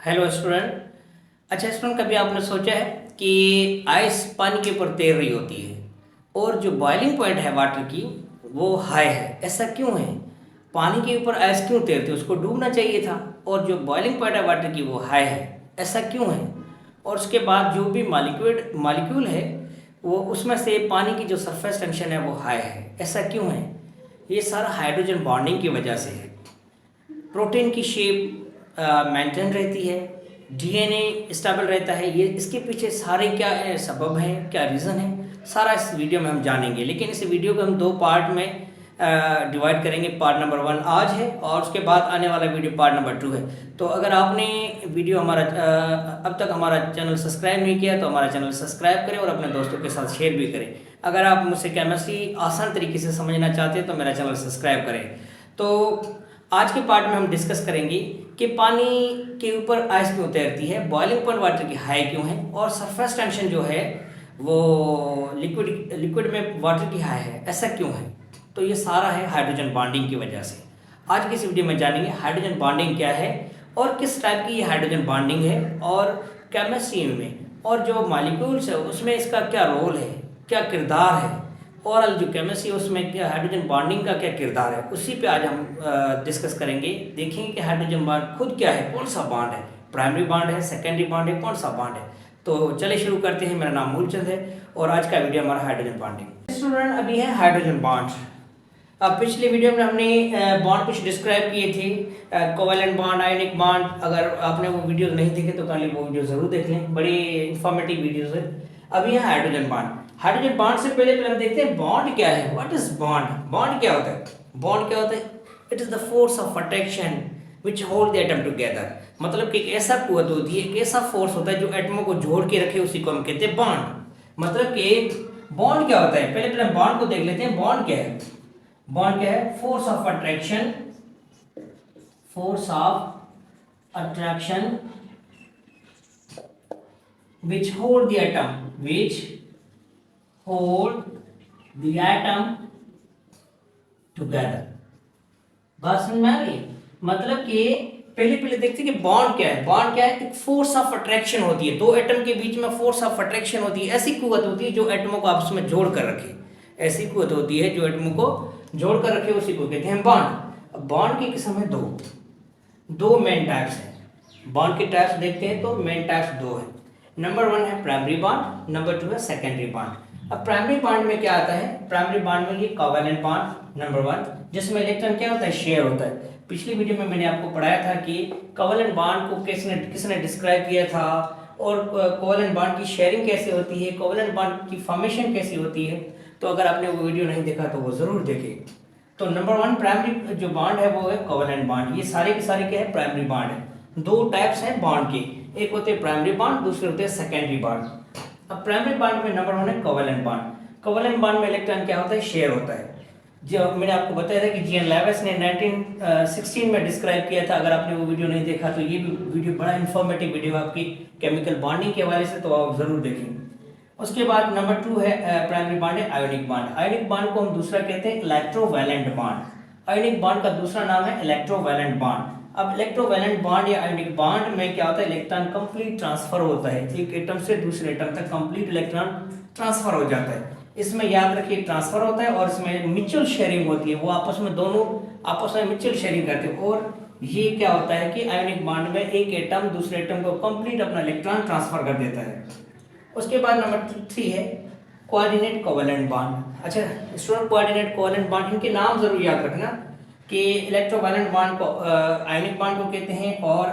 Hello student. अच्छा student, कभी आपने सोचा है कि आइस पानी के ऊपर तैर रही होती है और जो बॉइलिंग पॉइंट है वाटर की वो हाई है। ऐसा क्यों है? पानी के ऊपर आइस क्यों तैरती है? उसको डूबना चाहिए था। और जो बॉइलिंग पॉइंट है वाटर की वो हाई है। ऐसा क्यों है? और उसके बाद जो भी मालिक्यूल है वो उसमें से पानी की जो सरफेस टेंशन है वो हाई है। ऐसा क्यों है? ये सारा हाइड्रोजन बॉन्डिंग की वजह से है। प्रोटीन की शेप मेंटेन रहती है, डीएनए स्टेबल रहता है। ये इसके पीछे सारे क्या सबब हैं, क्या रीज़न है, सारा इस वीडियो में हम जानेंगे। लेकिन इस वीडियो को हम दो पार्ट में डिवाइड करेंगे। पार्ट नंबर 1 आज है और उसके बाद आने वाला वीडियो पार्ट नंबर 2 है। तो अगर आपने वीडियो हमारा अब तक हमारा चैनल सब्सक्राइब नहीं किया तो हमारा चैनल सब्सक्राइब करें और अपने दोस्तों के साथ शेयर भी करें। अगर आप मुझसे केमिस्ट्री आसान तरीके से समझना चाहते हैं तो मेरा चैनल सब्सक्राइब करें। तो आज के पार्ट में हम डिस्कस करेंगे कि पानी के ऊपर आइस क्यों तैरती है, बॉइलिंग पॉइंट वाटर की हाई क्यों है और सरफेस टेंशन जो है वो लिक्विड में वाटर की हाई है, ऐसा क्यों है। तो ये सारा है हाइड्रोजन बॉन्डिंग की वजह से। आज की इस वीडियो में जानेंगे हाइड्रोजन बॉन्डिंग क्या है और किस टाइप की ये हाइड्रोजन बॉन्डिंग है और केमिस्ट्री में और जो मॉलिक्यूल्स है उसमें इसका क्या रोल है, क्या किरदार है। ओवरऑल जो केमिस्ट्री है उसमें क्या हाइड्रोजन बॉन्डिंग का क्या किरदार है, उसी पे आज हम डिस्कस करेंगे। देखेंगे कि हाइड्रोजन बॉन्ड खुद क्या है, कौन सा बॉन्ड है, प्राइमरी बॉन्ड है, सेकेंडरी बॉन्ड है, कौन सा बॉन्ड है। तो चलिए शुरू करते हैं। मेरा नाम मूलचंद है और आज का वीडियो हमारा हाइड्रोजन बॉन्डिंग। स्टूडेंट, अभी है हाइड्रोजन बॉन्ड। अब पिछले वीडियो में हमने बॉन्ड कुछ डिस्क्राइब किए थे, कोवेलेंट बॉन्ड, आयनिक बॉन्ड। अगर आपने वो वीडियो नहीं देखे तो कल वो वीडियो जरूर देख लें, बड़ी इंफॉर्मेटिव वीडियोस है। अभी है हाइड्रोजन बॉन्ड। हाइड्रोजन बॉन्ड से पहले हम देखते हैं बॉन्ड क्या है। What is bond? बॉन्ड क्या होता है? बॉन्ड क्या होता है? It is the force of attraction which hold the atom together. मतलब कि एक ऐसा कुव्वत होती है, एक ऐसा फोर्स होता है जो एटमों को जोड़ के रखे, उसी को हम कहते हैं बॉन्ड। मतलब कि बॉन्ड क्या होता है, पहले हम बॉन्ड को देख लेते हैं। बॉन्ड क्या है? बॉन्ड क्या है? Force of attraction, force of attraction which hold the atom, which hold the atom together। बात समझ में आ रही है? मतलब कि पहले देखते हैं कि बॉन्ड क्या है। बॉन्ड क्या है? एक फोर्स ऑफ अट्रैक्शन होती है, दो एटम के बीच में फोर्स ऑफ अट्रैक्शन होती है। ऐसी कुव्वत होती है जो एटमों को आपस में जोड़ कर रखे। ऐसी कुव्वत होती है जो एटमों को जोड़ कर रखे, उसी को कहते हैं बॉन्ड। अब बॉन्ड की किस्म है दो मेन टाइप्स हैं। बॉन्ड के टाइप्स देखते हैं तो मेन टाइप्स दो है। नंबर 1 है प्राइमरी बॉन्ड, नंबर 2 है सेकेंडरी बॉन्ड। अब प्राइमरी बॉन्ड में क्या आता है? प्राइमरी बॉन्ड में ये कोवेलेंट बॉन्ड नंबर 1, जिसमें इलेक्ट्रॉन क्या होता है? शेयर होता है। पिछली वीडियो में मैंने आपको पढ़ाया था कि कोवेलेंट बॉन्ड को किसने डिस्क्राइब किया था और कोवेलेंट बॉन्ड की शेयरिंग कैसे होती है, कोवेलेंट बॉन्ड की फॉर्मेशन कैसी होती है। तो अगर आपने वो वीडियो नहीं देखा तो वो जरूर देखें। तो नंबर 1 प्राइमरी जो बॉन्ड है वो है कोवेलेंट बॉन्ड। ये सारे के सारे क्या है? प्राइमरी बॉन्ड है। दो टाइप्स हैं बॉन्ड के, एक होते हैं प्राइमरी बॉन्ड, दूसरे होते हैं सेकेंडरी बॉन्ड। अब प्राइमरी बॉन्ड में नंबर 1 है कोवेलेंट बॉन्ड। कोवेलेंट बॉन्ड में इलेक्ट्रॉन क्या होता है? शेयर होता है। जो मैंने आपको बताया था कि जीएन लेविस ने 1916 में डिस्क्राइब किया था। अगर आपने वो वीडियो नहीं देखा तो ये भी वीडियो बड़ा इंफॉर्मेटिव वीडियो आपकी केमिकल बॉन्डिंग के हवाले से, तो आप जरूर देखें। उसके बाद नंबर 2 है प्राइमरी बॉन्ड है आयोनिक बॉन्ड। आयोनिक बॉन्ड को हम दूसरा कहते हैं इलेक्ट्रोवैलेंट बॉन्ड। आयोनिक बॉन्ड का दूसरा नाम है इलेक्ट्रोवैलेंट बॉन्ड। अब इलेक्ट्रोवैलेंट बॉन्ड या आयोनिक बॉन्ड में क्या होता है? इलेक्ट्रॉन कंप्लीट ट्रांसफर होता है, एक एटम से दूसरे एटम तक कंप्लीट इलेक्ट्रॉन ट्रांसफर हो जाता है। इसमें याद रखिए ट्रांसफर होता है और इसमें म्यूचुअल शेयरिंग होती है। वो आपस में दोनों आपस में म्यूचुअल शेयरिंग करते हैं। और ये क्या होता है कि आयोनिक बॉन्ड में एक एटम दूसरे एटम को कंप्लीट अपना इलेक्ट्रॉन ट्रांसफर कर देता है। उसके बाद नंबर 3 है कोऑर्डिनेट कोवेलेंट बॉन्ड। अच्छा स्टूडेंट, कोऑर्डिनेट कोवेलेंट बॉन्ड, इनके नाम जरूर याद रखना कि इलेक्ट्रोवैलेंट बॉन्ड को आयोनिक बॉन्ड को कहते हैं और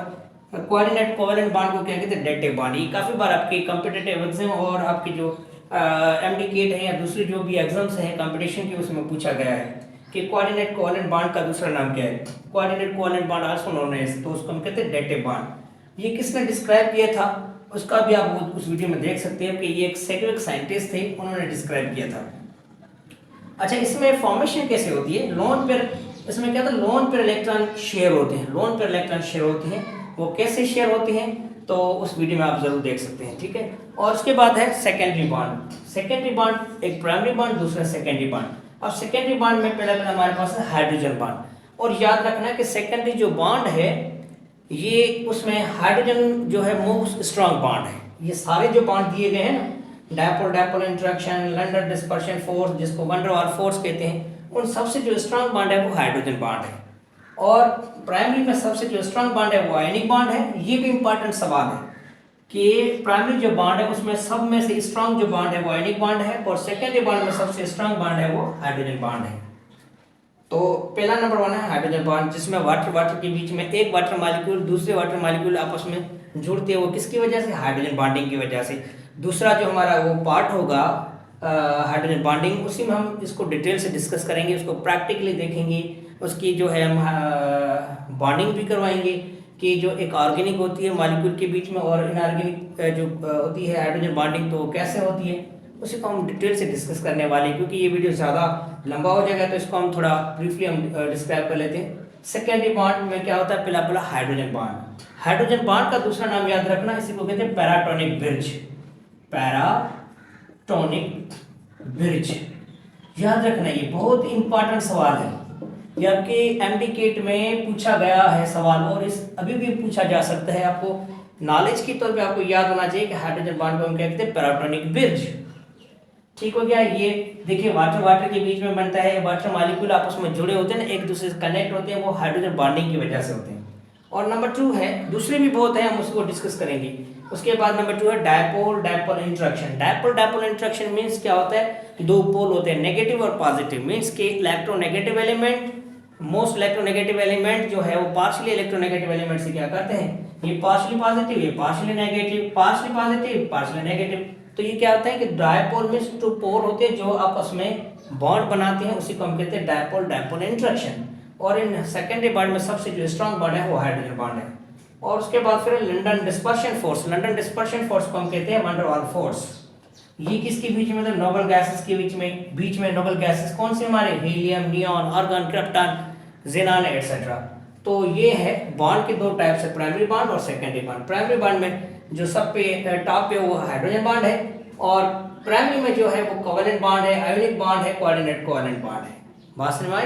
कोऑर्डिनेट कोवेलेंट बॉन्ड को क्या कहते हैं? Dative bond. ये काफ़ी बार आपके कॉम्पिटिटिव एग्जाम और आपकी जो एमडीकेट है या दूसरी जो भी एग्जाम्स हैं कंपटीशन के, उसमें पूछा गया है कि कोऑर्डिनेट कोवेलेंट बॉन्ड का दूसरा नाम क्या है? Coordinate covalent bond also known as, तो उसको हम कहते हैं डेटिव बॉन्ड। ये किसने डिस्क्राइब किया था? उसका भी आप उस वीडियो में देख सकते हैं कि ये एक सेक्रेट साइंटिस्ट थे, उन्होंने डिस्क्राइब किया था। अच्छा, इसमें फॉर्मेशन कैसे होती है? लोन पेयर, इसमें क्या था? लोन पेयर इलेक्ट्रॉन शेयर होते हैं। लोन पेयर इलेक्ट्रॉन शेयर होते हैं, वो कैसे शेयर होते हैं तो उस वीडियो में आप जरूर देख सकते हैं, ठीक है। और उसके बाद है सेकेंडरी बॉन्ड। सेकेंडरी बॉन्ड एक प्राइमरी बॉन्ड, दूसरा सेकेंडरी बॉन्ड। अब सेकेंडरी बॉन्ड में पहले हमारे पास है हाइड्रोजन बॉन्ड। और याद रखना कि सेकेंडरी जो बॉन्ड है ये उसमें हाइड्रोजन जो है मोस्ट स्ट्रांग बॉन्ड है। ये सारे जो बॉन्ड दिए गए हैं ना, dipole dipole interaction, London dispersion force जिसको वन डर वाल फोर्स कहते हैं, उन सबसे जो स्ट्रांग बॉन्ड है वो हाइड्रोजन बॉन्ड है। और प्राइमरी में सबसे जो स्ट्रांग बॉन्ड है वो आयनिक बॉन्ड है। ये भी इंपॉर्टेंट सवाल है कि प्राइमरी जो बॉन्ड है उसमें सब में से स्ट्रांग जो बॉन्ड है वो आयनिक बॉन्ड है, और सेकेंडरी बॉन्ड में सबसे स्ट्रांग बॉन्ड है वो हाइड्रोजन बॉन्ड है। तो पहला नंबर 1 है हाइड्रोजन बॉन्ड, जिसमें वाटर वाटर के बीच में एक वाटर मॉलिक्यूल दूसरे वाटर मॉलिक्यूल आपस में जुड़ते हैं, वो किसकी वजह से? हाइड्रोजन बॉन्डिंग की वजह से। दूसरा जो हमारा वो पार्ट होगा हाइड्रोजन बॉन्डिंग, उसी में हम इसको डिटेल से डिस्कस करेंगे, उसको प्रैक्टिकली देखेंगे, उसकी जो है हम बॉन्डिंग भी करवाएंगे कि जो एक ऑर्गेनिक होती है मॉलिक्यूल के बीच में और इनऑर्गेनिक जो होती है हाइड्रोजन बॉन्डिंग, तो कैसे होती है उसी को हम डिटेल से डिस्कस करने वाले हैं। क्योंकि ये वीडियो ज़्यादा लंबा हो जाएगा तो इसको हम थोड़ा ब्रीफली हम डिस्क्राइब कर लेते हैं। सेकेंडरी बॉन्ड में क्या होता है? पहला हाइड्रोजन बॉन्ड। हाइड्रोजन बॉन्ड का दूसरा नाम याद रखना, इसी को कहते हैं पैराटॉनिक ब्रिज। पैराटॉनिक ब्रिज याद रखना, ये बहुत इंपॉर्टेंट सवाल है। ये आपके एमडीकेट में पूछा गया है सवाल, और इस अभी भी पूछा जा सकता है। आपको नॉलेज के तौर पे आपको याद होना चाहिए कि हाइड्रोजन बॉन्ड को हम कहते हैं पैराटॉनिक ब्रिज। ठीक हो गया। ये देखिए वाटर वाटर के बीच में बनता है, वाटर मॉलिक्यूल आपस में जुड़े होते हैं ना, एक दूसरे से कनेक्ट होते हैं, वो हाइड्रोजन बॉन्डिंग की वजह से होते हैं। और नंबर 2 है, दूसरे भी बहुत है, हम उसको डिस्कस करेंगे। उसके बाद नंबर 2 है dipole dipole interaction. Dipole dipole interaction means क्या होता है? दो पोल होते हैं, नेगेटिव और पॉजिटिव। मींस के electronegative element, most electronegative element जो है वो पार्शियली इलेक्ट्रोनेगेटिव एलिमेंट से क्या करते हैं? ये पार्शियली पॉजिटिव, ये partially negative, partially positive, partially negative. तो ये क्या होता है कि डायपोल में टू पोल होते हैं जो आपस में बॉन्ड बनाते हैं, उसी को हम कहते हैं डायपोल डायपोल इंटरेक्शन। और इन सेकेंडरी बॉन्ड में सबसे जो स्ट्रांग बॉन्ड है वो हाइड्रोजन बॉन्ड है। और उसके बाद फिर London dispersion force. London dispersion force को हम कहते हैं वन डर वाल फोर्स। ये किसके बीच में? तो नोबल गैसेस के बीच में नोबल गैसेस कौन से हमारे? Helium, neon, argon, krypton, xenon etcetera. तो ये है बॉन्ड के दो टाइप्स है, प्राइमरी बॉन्ड और सेकेंडरी बॉन्ड। प्राइमरी बॉन्ड में जो सब पे टॉप पे वो हाइड्रोजन बॉन्ड है, और प्राइमरी में जो है वो कोवेलेंट बॉन्ड है, आयोनिक बॉन्ड है, कोऑर्डिनेट कोवेलेंट बॉन्ड है। बात समझ में आई?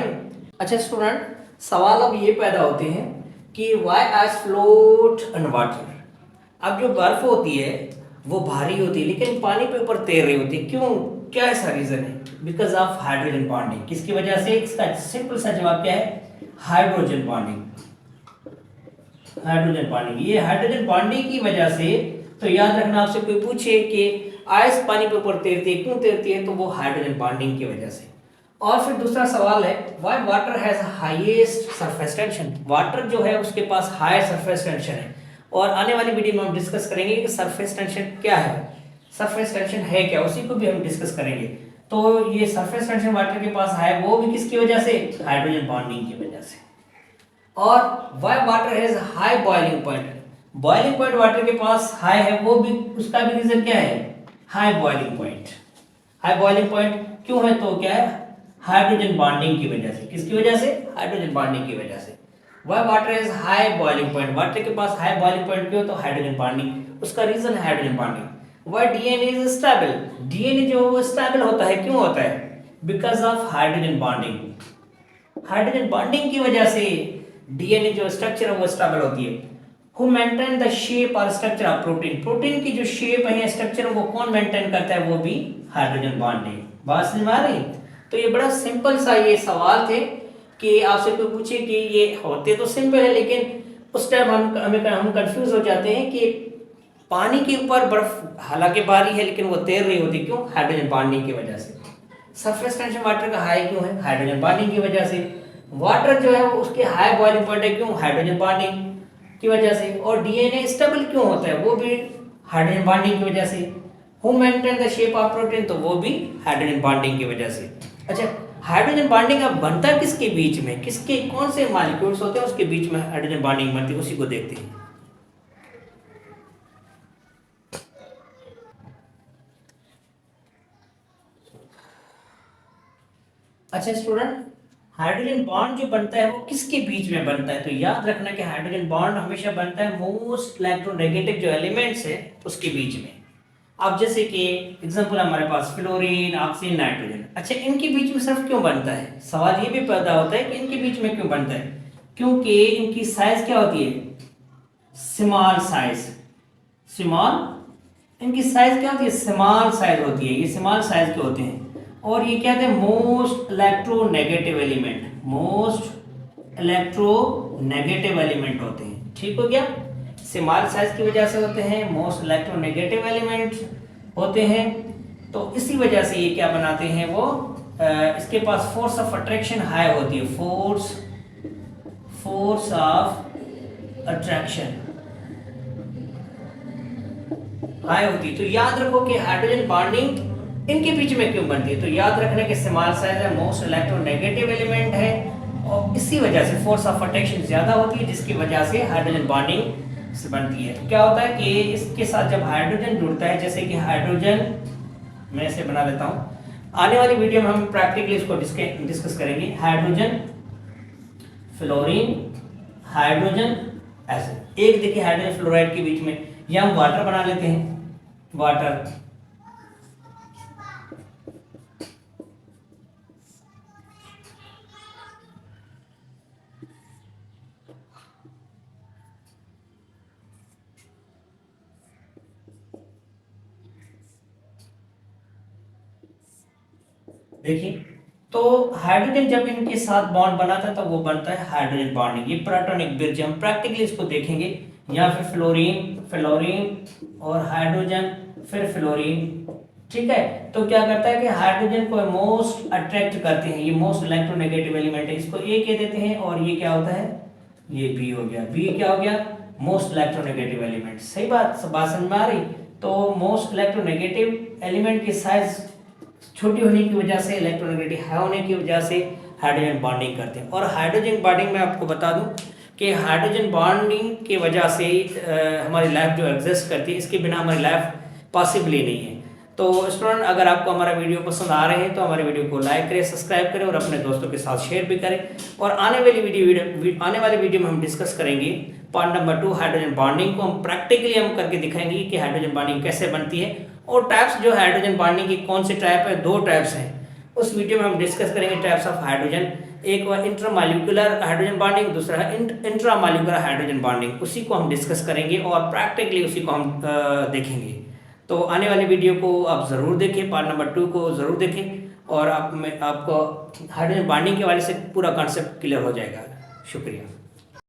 अच्छा स्टूडेंट, सवाल अब ये पैदा होते हैं कि why ice float in water. अब जो बर्फ होती है वो भारी होती है लेकिन पानी पे ऊपर तैर रही होती है, क्यों? क्या ऐसा रीजन है? Because of hydrogen bonding. किसकी वजह से? इसका सिंपल सा जवाब क्या है? Hydrogen bonding. हाइड्रोजन बॉन्डिंग, ये हाइड्रोजन बॉन्डिंग की वजह से। तो याद रखना, आपसे कोई पूछे कि आइस पानी के ऊपर तैरती है, क्यों तैरती है? तो वो हाइड्रोजन बॉन्डिंग की वजह से। और फिर दूसरा सवाल है, why water has highest surface tension. Water जो है उसके पास हायर सरफेस टेंशन है, और आने वाली वीडियो में हम डिस्कस करेंगे कि सरफेस टेंशन क्या है, सरफेस टेंशन है क्या, उसी को भी हम डिस्कस करेंगे। तो ये सरफेस टेंशन वाटर के पास है, वो भी किसकी वजह से? हाइड्रोजन बॉन्डिंग की वजह से। और why water has high boiling point. Boiling point water के पास हाई है, वो भी उसका भी रीजन क्या है? High boiling point. High boiling point क्यों है? तो क्या है? हाइड्रोजन बॉन्डिंग की वजह से। किसकी वजह से? हाइड्रोजन बॉन्डिंग की वजह से। Why water has high boiling point. Water के पास हाई बॉइलिंग पॉइंट क्यों? तो हाइड्रोजन बॉन्डिंग, उसका रीजन है hydrogen bonding. Why DNA is stable. DNA जो वो स्टेबल होता है, क्यों होता है? Because of hydrogen bonding. Hydrogen bonding की वजह से डीएनए जो स्ट्रक्चर है वो स्टेबल होती है। Who maintain the shape और स्ट्रक्चर ऑफ प्रोटीन। प्रोटीन की जो शेप है, स्ट्रक्चर वो कौन मेंटेन करता है? वो भी हाइड्रोजन बॉन्डिंग। बात समझ में आ रही? तो ये बड़ा सिंपल सा ये सवाल थे कि आपसे कोई पूछे कि ये होते तो सिंपल है, लेकिन उस टाइम हम कंफ्यूज हो जाते हैं कि पानी के ऊपर बर्फ हालांकि भारी है लेकिन वो तैर रही होती, क्यों? हाइड्रोजन बॉन्डिंग की वजह से। सरफेस टेंशन वाटर का हाई क्यों है? हाइड्रोजन बॉन्डिंग की वजह से। वाटर जो है उसके हाई बॉइलिंग पॉइंट है, क्यों? हाइड्रोजन बॉन्डिंग की वजह से। और डीएनए स्टेबल क्यों होता है? वो भी हाइड्रोजन बॉन्डिंग की वजह से। Who maintain the shape of protein, तो वो भी हाइड्रोजन बॉन्डिंग की वजह से। अच्छा, हाइड्रोजन बॉन्डिंग अब बनता है किसके बीच में? किसके कौन से मॉलिक्यूल्स होते हैं उसके बीच में हाइड्रोजन बॉन्डिंग बनती है, उसी को देखते हैं। अच्छा स्टूडेंट, हाइड्रोजन बॉन्ड जो बनता है वो किसके बीच में बनता है? तो याद रखना कि हाइड्रोजन बॉन्ड हमेशा बनता है मोस्ट इलेक्ट्रोनेगेटिव जो एलिमेंट्स है उसके बीच में। अब जैसे कि एग्जांपल हमारे पास फ्लोरीन, ऑक्सीजन, नाइट्रोजन। अच्छा, इनके बीच में सिर्फ क्यों बनता है? सवाल ये भी पैदा होता है कि इनके बीच में क्यों बनता है? क्योंकि इनकी साइज क्या होती है? स्मॉल साइज, स्मॉल, इनकी साइज क्या होती है, स्मॉल साइज होती है, ये स्मॉल साइज के होते हैं। और ये क्या होते हैं, most electronegative element, most electronegative element होते हैं। ठीक हो गया, स्मॉल साइज की वजह से होते हैं, मोस्ट इलेक्ट्रोनेगेटिव एलिमेंट होते हैं। तो इसी वजह से ये क्या बनाते हैं, वो इसके पास फोर्स ऑफ अट्रैक्शन हाई होती है, फोर्स ऑफ अट्रैक्शन हाई होती है। तो याद रखो कि हाइड्रोजन बॉन्डिंग इनके बीच में क्यों बनती है, तो याद रखने के स्मॉल साइज है, मोस्ट इलेक्ट्रोनेगेटिव एलिमेंट है, और इसी वजह से फोर्स ऑफ अट्रैक्शन ज्यादा होती है, जिसकी वजह से हाइड्रोजन बॉन्डिंग से बनती है। तो क्या होता है कि इसके साथ जब हाइड्रोजन जुड़ता है, जैसे कि हाइड्रोजन, मैं इसे बना लेता हूं, आने वाली वीडियो में हम प्रैक्टिकली इसको डिस्कस करेंगे। हाइड्रोजन, फ्लोरीन, हाइड्रोजन, ऐसे एक देखिए हाइड्रोजन फ्लोराइड के बीच में, या हम वाटर बना लेते हैं, वाटर, देखिए। तो हाइड्रोजन जब इनके साथ बॉन्ड बनाता है तो वो बनता है हाइड्रोजन बॉन्डिंग, ये प्रोटॉनिक ब्रिज, हम प्रैक्टिकली इसको देखेंगे। या फिर फ्लोरीन, फ्लोरीन और हाइड्रोजन, फिर फ्लोरीन, ठीक है। तो क्या करता है कि हाइड्रोजन को मोस्ट अट्रैक्ट करते हैं, ये मोस्ट इलेक्ट्रोनेगेटिव एलिमेंट है, इसको ए कह देते हैं, और ये क्या होता है, ये बी हो गया, बी क्या हो गया, मोस्ट इलेक्ट्रोनेगेटिव एलिमेंट। सही बात, सब बात समझ में आ रही। तो मोस्ट इलेक्ट्रोनेगेटिव एलिमेंट की साइज छोटी होने की वजह से, इलेक्ट्रोनेगेटिव हाई होने की वजह से हाइड्रोजन बॉन्डिंग करते हैं। और हाइड्रोजन बॉन्डिंग में आपको बता दूं कि हाइड्रोजन बॉन्डिंग की वजह से हमारी लाइफ जो एग्जिस्ट करती है, इसके बिना हमारी लाइफ पॉसिबल ही नहीं है। तो स्टूडेंट, अगर आपको हमारा वीडियो पसंद आ रहे हैं तो हमारे वीडियो को लाइक करें, सब्सक्राइब करें और अपने दोस्तों के साथ शेयर भी करें। और आने वाली वीडियो में हम डिस्कस करेंगे पार्ट नंबर 2, हाइड्रोजन बॉन्डिंग को हम प्रैक्टिकली हम करके दिखाएंगे कि हाइड्रोजन बॉन्डिंग कैसे बनती है, और टाइप्स जो हाइड्रोजन बॉन्डिंग की कौन से टाइप है, 2 टाइप्स हैं। उस वीडियो में हम डिस्कस करेंगे टाइप्स ऑफ हाइड्रोजन, एक हुआ इंट्रामॉलिक्यूलर हाइड्रोजन बॉन्डिंग, दूसरा है इंट्रामॉलिक्यूलर हाइड्रोजन बॉन्डिंग। उसी को हम डिस्कस करेंगे और प्रैक्टिकली उसी को हम देखेंगे। तो आने वाली वीडियो को आप ज़रूर देखें, पार्ट नंबर 2 को ज़रूर देखें, और आपको हाइड्रोजन बॉन्डिंग के वाले से पूरा कॉन्सेप्ट क्लियर हो जाएगा। शुक्रिया।